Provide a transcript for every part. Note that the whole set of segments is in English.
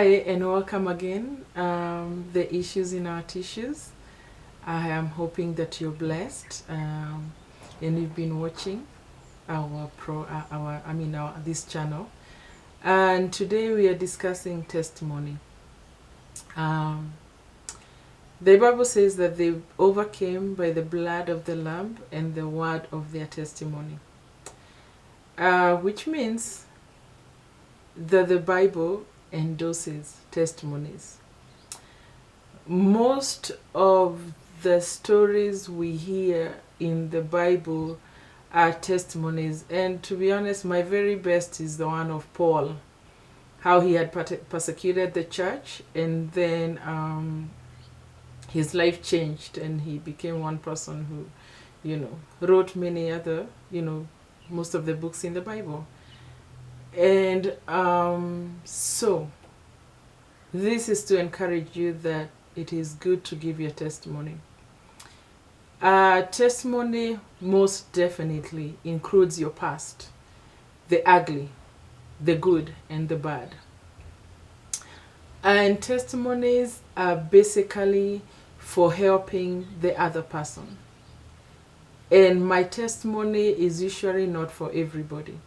Hi and welcome again. The issues in our tissues. I am hoping that you're blessed and you've been watching our this channel. And today we are discussing testimony. Um, the Bible says that they overcame by the blood of the Lamb and the word of their testimony, which means that the Bible endorses testimonies. Most of the stories we hear in the Bible are testimonies, and to be honest, my very best is the one of Paul, how he had persecuted the church, and then his life changed, and he became one person who, wrote many other, most of the books in the Bible. And so this is to encourage you that it is good to give your testimony. Testimony most definitely includes your past, the ugly, the good, and the bad. And testimonies are basically for helping the other person. And my testimony is usually not for everybody.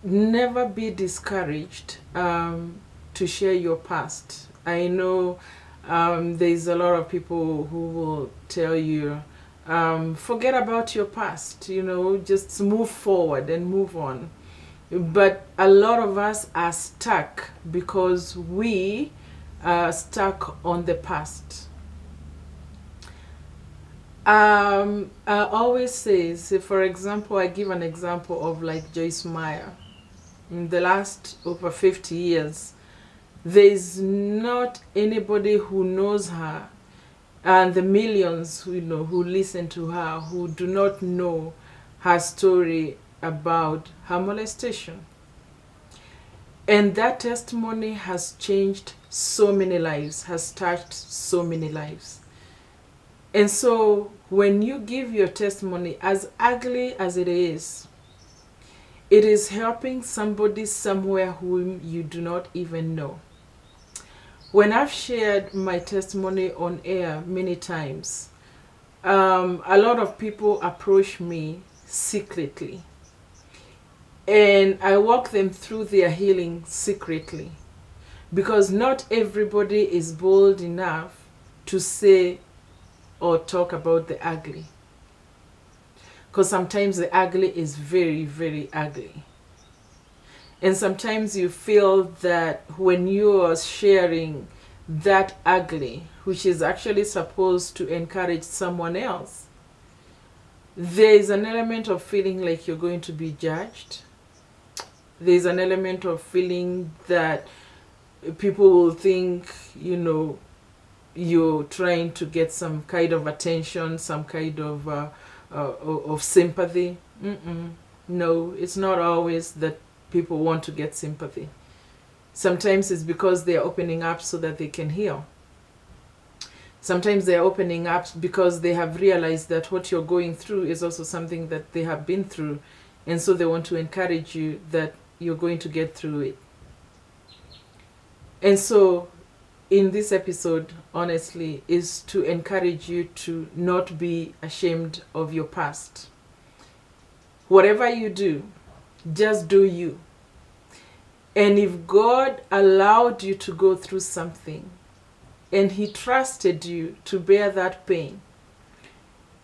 Never be discouraged to share your past. I know there's a lot of people who will tell you, forget about your past, just move forward and move on. But a lot of us are stuck because we are stuck on the past. I always say, for example, I give an example of like Joyce Meyer. In the last over 50 years, there's not anybody who knows her, and the millions who listen to her who do not know her story about her molestation. And that testimony has changed so many lives, has touched so many lives. And so when you give your testimony, as ugly as it is helping somebody somewhere whom you do not even know. When I've shared my testimony on air many times, a lot of people approach me secretly. And I walk them through their healing secretly. Because not everybody is bold enough to say or talk about the ugly. Because sometimes the ugly is very, very ugly. And sometimes you feel that when you are sharing that ugly, which is actually supposed to encourage someone else, there is an element of feeling like you're going to be judged. There's an element of feeling that people will think, you're trying to get some kind of attention, some kind of sympathy. No, it's not always that people want to get sympathy. Sometimes it's because they're opening up so that they can heal. Sometimes they're opening up because they have realized that what you're going through is also something that they have been through, and so they want to encourage you that you're going to get through it. And so in this episode, honestly, is to encourage you to not be ashamed of your past. Whatever you do, just do you. And if God allowed you to go through something, and He trusted you to bear that pain,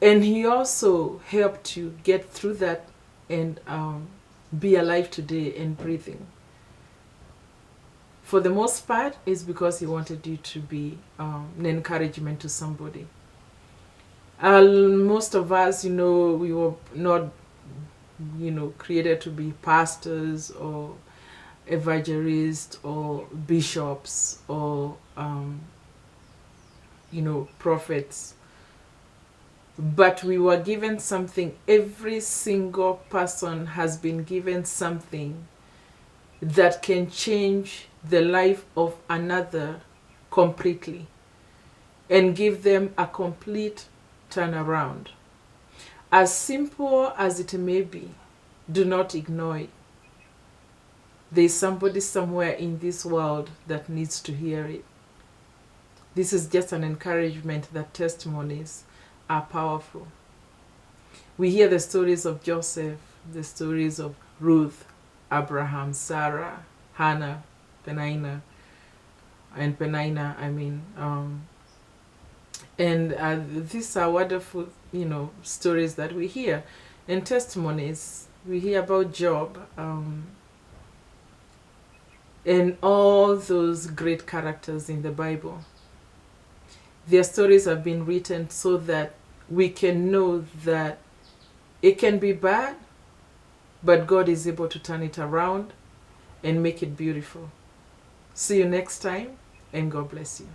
and He also helped you get through that and be alive today and breathing, for the most part, it's because He wanted you to be an encouragement to somebody. Most of us, we were not, created to be pastors or evangelists or bishops or, prophets. But we were given something. Every single person has been given something that can change the life of another completely and give them a complete turnaround. As simple as it may be, do not ignore it. There's somebody somewhere in this world that needs to hear it. This is just an encouragement that testimonies are powerful. We hear the stories of Joseph, the stories of Ruth, Abraham, Sarah, Hannah, Penina, and these are wonderful, stories that we hear. And testimonies, we hear about Job, and all those great characters in the Bible. Their stories have been written so that we can know that it can be bad, but God is able to turn it around and make it beautiful. See you next time, and God bless you.